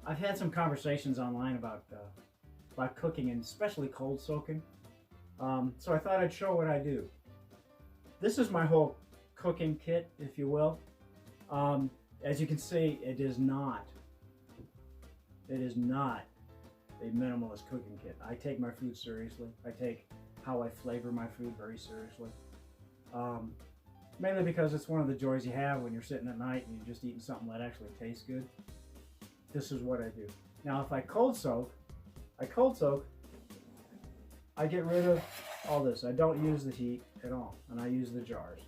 I've had some conversations online about cooking and especially cold soaking. So I thought I'd show what I do. This is my whole cooking kit, if you will. As you can see, it is not a minimalist cooking kit. I take my food seriously. I take how I flavor my food very seriously. Mainly because it's one of the joys you have when you're sitting at night and you're just eating something that actually tastes good. This is what I do. Now, if I cold soak, I get rid of all this. I don't use the heat at all, and I use the jars.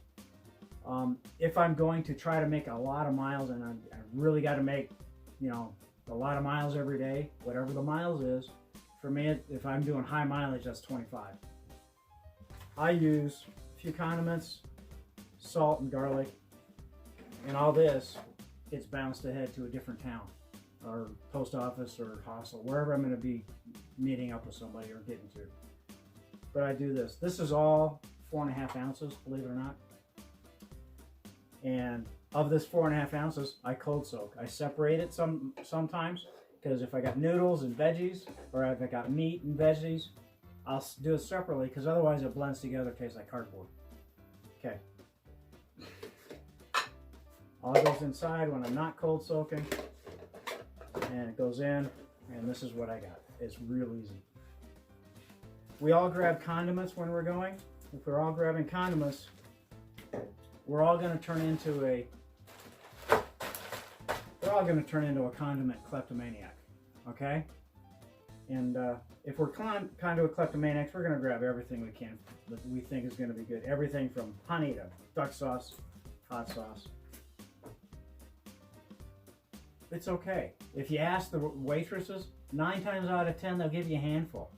If I'm going to try to make a lot of miles, and I really got to make, a lot of miles every day, whatever the miles is, for me, if I'm doing high mileage, that's 25. I use a few condiments, salt and garlic, and all this gets bounced ahead to a different town, or post office, or hostel, wherever I'm going to be meeting up with somebody or getting to. But I do this. This is all 4.5 ounces, believe it or not. And of this 4.5 ounces, I cold soak. I separate it sometimes, because if I got noodles and veggies, or if I got meat and veggies, I'll do it separately, because otherwise it blends together, tastes like cardboard. Okay. All goes inside when I'm not cold soaking, and it goes in, and this is what I got. It's real easy. We all grab condiments when we're going. If we're all grabbing condiments, we're all going to turn into a condiment kleptomaniac, okay? And if we're conduit kleptomaniacs, we're going to grab everything we can that we think is going to be good. Everything from honey to duck sauce, hot sauce. It's okay. If you ask the waitresses, 9 times out of 10, they'll give you a handful.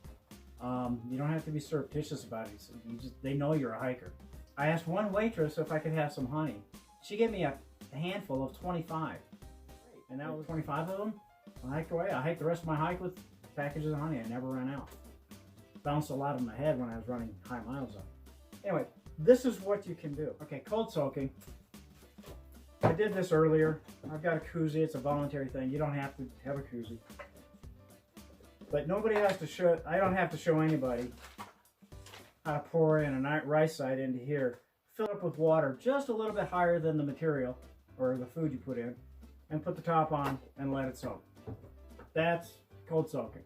You don't have to be surreptitious about it. They know you're a hiker. I asked one waitress if I could have some honey. She gave me a handful of 25. And that was 25 of them. I hiked away. I hiked the rest of my hike with packages of honey. I never ran out. Bounced a lot of my head when I was running high miles up. Anyway, this is what you can do. Okay, cold soaking. I did this earlier. I've got a koozie. It's a voluntary thing. You don't have to have a koozie. But nobody has to show, I don't have to show anybody how to pour in a rice side into here. Fill it up with water just a little bit higher than the material or the food you put in, and put the top on and let it soak. That's cold soaking.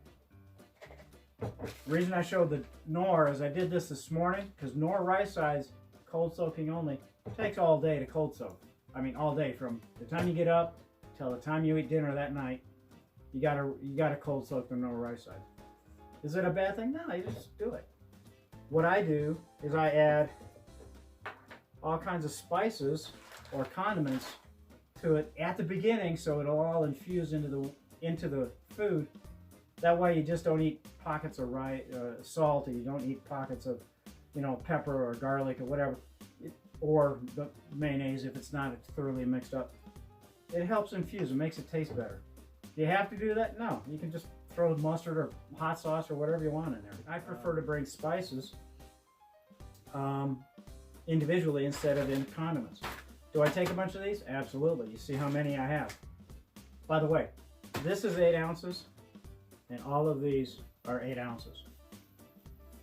The reason I showed the Knorr is I did this morning because Knorr rice sides, cold soaking only, takes all day to cold soak. I mean all day, from the time you get up till the time you eat dinner that night. You gotta cold soak the Knorr rice sides. Is it a bad thing? No, you just do it. What I do is I add all kinds of spices or condiments to it at the beginning, so it'll all infuse into the food. That way, you just don't eat pockets of salt, or you don't eat pockets of, pepper or garlic or whatever, or the mayonnaise if it's not thoroughly mixed up. It helps infuse. It makes it taste better. Do you have to do that? No. You can just throw mustard or hot sauce or whatever you want in there. I prefer to bring spices individually instead of in condiments. Do I take a bunch of these? Absolutely. You see how many I have. By the way, this is 8 ounces, and all of these are 8 ounces.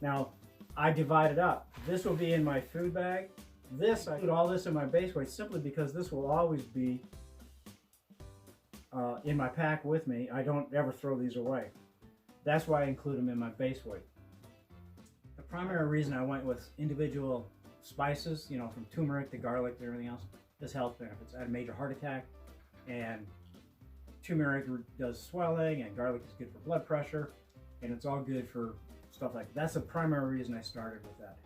Now, I divide it up. This will be in my food bag. I put all this in my base weight simply because this will always be in my pack with me. I don't ever throw these away. That's why I include them in my base weight. The primary reason I went with individual spices, from turmeric to garlic to everything else, is health benefits. I had a major heart attack, and turmeric does swelling, and garlic is good for blood pressure, and it's all good for stuff like that. That's the primary reason I started with that.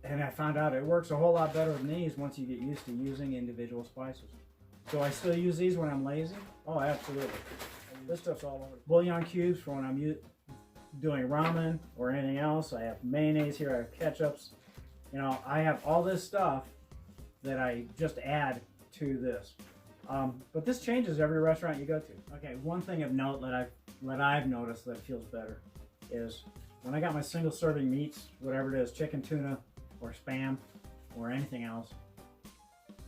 And I found out it works a whole lot better than these once you get used to using individual spices. Do I still use these when I'm lazy? Oh, absolutely. This stuff's all over. Bouillon cubes for when I'm doing ramen or anything else. I have mayonnaise here. I have ketchups. I have all this stuff that I just add to this. But this changes every restaurant you go to. Okay, one thing of note that I've noticed that feels better is when I got my single serving meats, whatever it is, chicken, tuna, or Spam, or anything else,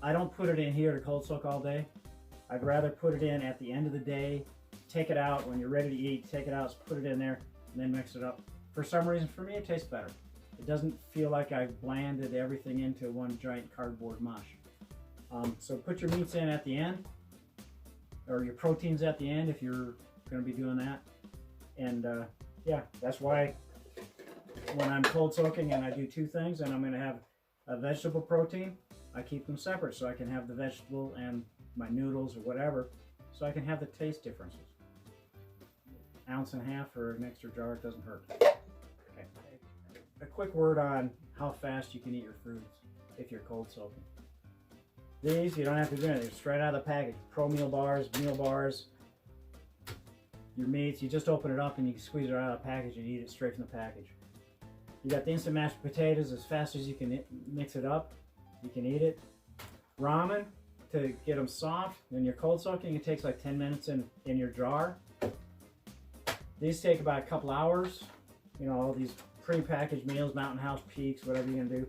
I don't put it in here to cold soak all day. I'd rather put it in at the end of the day, take it out when you're ready to eat, take it out, put it in there, and then mix it up. For some reason, for me, it tastes better. It doesn't feel like I've blanded everything into one giant cardboard mush. So put your meats in at the end, or your proteins at the end if you're going to be doing that. And yeah, that's why when I'm cold soaking and I do two things and I'm going to have a vegetable protein, I keep them separate so I can have the vegetable and my noodles or whatever, so I can have the taste differences. Ounce and a half for an extra jar, it doesn't hurt. Okay. A quick word on how fast you can eat your foods if you're cold soaking. These, you don't have to do anything, straight out of the package. Pro meal bars, your meats, you just open it up and you can squeeze it out of the package and eat it straight from the package. You got the instant mashed potatoes. As fast as you can mix it up, you can eat it. Ramen, to get them soft. When you're cold soaking, it takes like 10 minutes in your jar. These take about a couple hours. You know, all these pre-packaged meals, Mountain House, Peaks, whatever you're gonna do.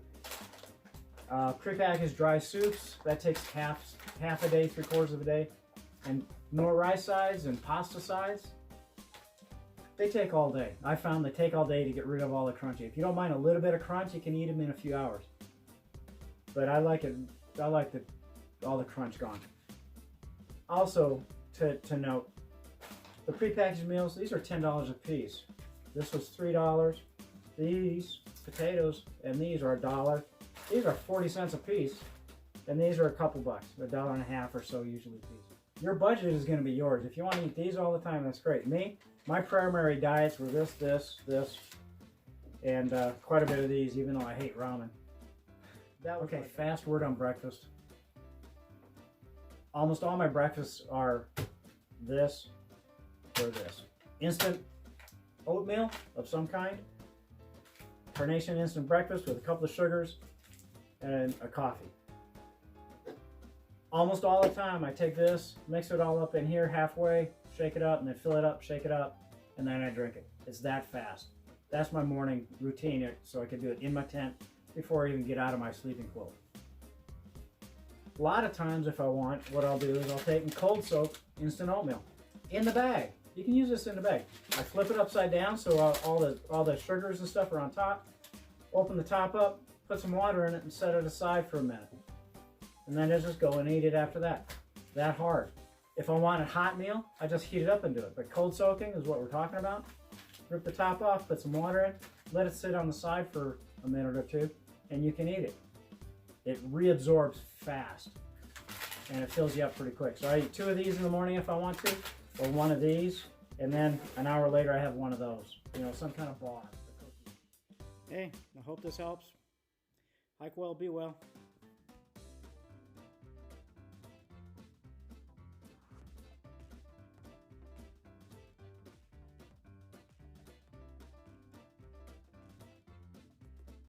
Pre-packaged dry soups, that takes half a day, 3/4 of a day. And nor rice sides and pasta sides, they take all day. I found they take all day to get rid of all the crunchy. If you don't mind a little bit of crunch, you can eat them in a few hours. But I like all the crunch gone. Also, to note, the prepackaged meals, these are $10 a piece. This was $3. These potatoes and these are $1. These are 40 cents a piece, and these are a couple bucks, $1.50 or so usually a piece. Your budget is going to be yours. If you want to eat these all the time, that's great. Me, my primary diets were this, and quite a bit of these, even though I hate ramen. Okay, fast word on breakfast. Almost all my breakfasts are this or this. Instant oatmeal of some kind. Carnation instant breakfast with a couple of sugars and a coffee. Almost all the time I take this, mix it all up in here halfway, shake it up, and then fill it up, shake it up, and then I drink it. It's that fast. That's my morning routine, so I can do it in my tent before I even get out of my sleeping quilt. A lot of times if I want, what I'll do is I'll take and cold soak instant oatmeal in the bag. You can use this in the bag. I flip it upside down so all the sugars and stuff are on top. Open the top up, put some water in it, and set it aside for a minute. And then I just go and eat it after that. That hard. If I want a hot meal, I just heat it up and do it. But cold soaking is what we're talking about. Rip the top off, put some water in, let it sit on the side for a minute or two, and you can eat it. It reabsorbs fast, and it fills you up pretty quick. So I eat 2 of these in the morning if I want to, or 1 of these, and then an hour later I have 1 of those. You know, some kind of bar. Hey, I hope this helps. Hike well, be well.